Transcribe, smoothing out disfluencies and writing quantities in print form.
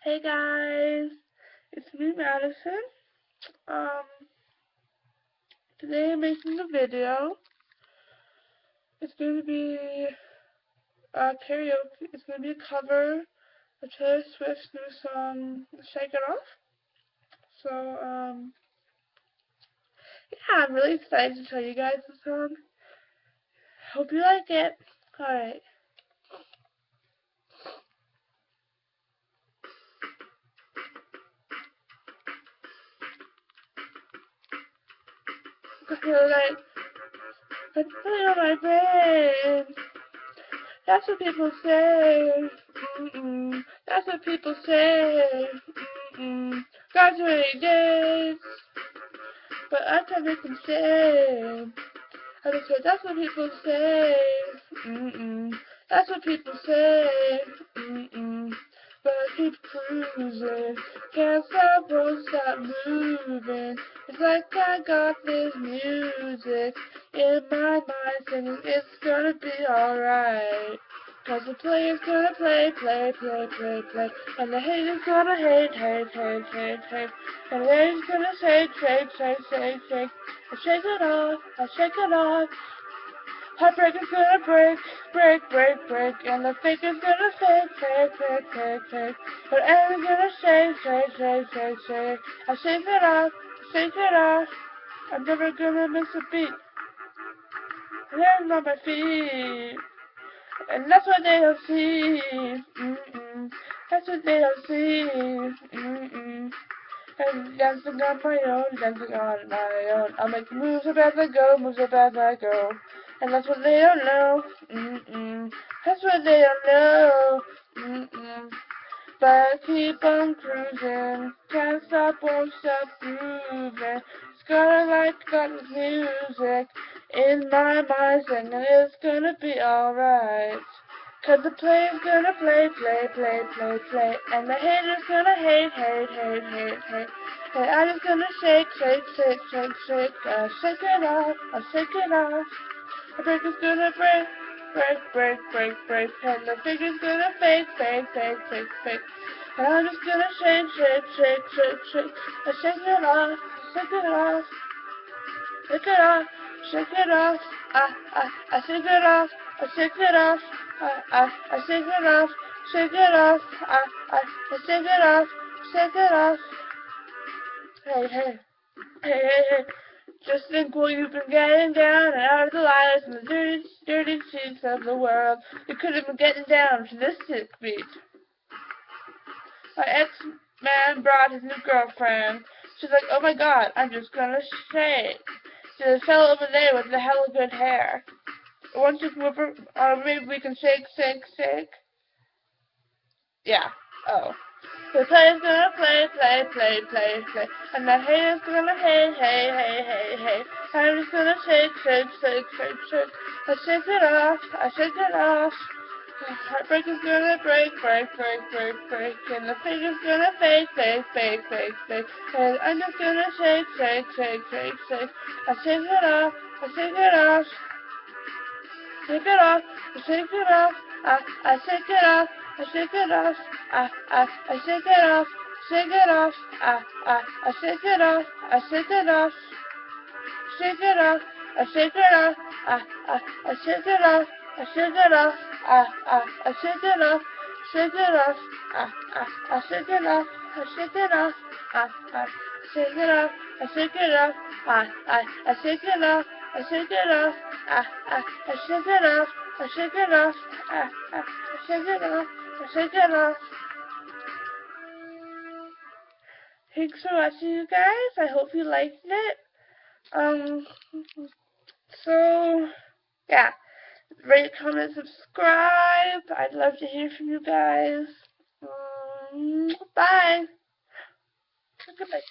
Hey guys, it's me Madison. Um, Today I'm making a video. It's going to be karaoke. It's going to be a cover of Taylor Swift's new song, Shake It Off. So, yeah, I'm really excited to tell you guys the song. Hope you like it. Alright. I feel like I feel my brain. That's what people say. That's what people say. Graduating days, but I can't make them stay. I just said that's what people say. That's what people say. But I keep cruising, can't stop, won't stop moving. It's like I got this music in my mind singing it's gonna be alright. Cause the player's gonna play, and the hater's gonna hate. And the hater's gonna shake. I shake it off. Heartbreaker's gonna break, and the faker's gonna fake. But Aaron's gonna shake. I shake it off. I'm never gonna miss a beat. Hands on my feet. And that's what they don't see. That's what they don't see. And dancing on my own, I'll make moves up as I go, And that's what they don't know. That's what they don't know. But I keep on cruising, can't stop, won't stop grooving. It's got this music in my mind singing it's gonna be alright. Cause the player's gonna play. And the hater's gonna hate. And I'm just gonna shake. I shake it off. The breaker's gonna break. And the figure's gonna fake. And I'm just gonna shake. I shake it off. Shake it off. I shake it off. I shake it off. I shake it off. I shake it off. Hey. Just think what you've been getting down and out of the lives and the dirty streets of the world. You could have been getting down to this sick beat. My ex-man brought his new girlfriend. She's like, oh my god, I'm just gonna shake. There's a fellow over there with the hella good hair. Once you come over, maybe we can shake. Yeah. Oh. The player's gonna play. And the hater's gonna hate. I'm just gonna shake. I shake it off. Heartbreaker's gonna break. And the finger's gonna fake. And I'm just gonna shake. I shake it off. I shake it off. I shake it off. I shake it off. I shake it off. I shake it off. I shake it off. Shake it off. I shake it off. I shake it off. Shake it off. I shake it off. I shake it off. I shake it off. I shake it off. Shake it off. I shake it off. I shake it off. Shake it off. I shake it off. I shake it off. I shake it off. I shake it off. I shake it off. I shake it off. I shake it off. Thanks for watching, you guys. I hope you liked it. So, yeah. Rate, comment, subscribe. I'd love to hear from you guys. Bye. Goodbye.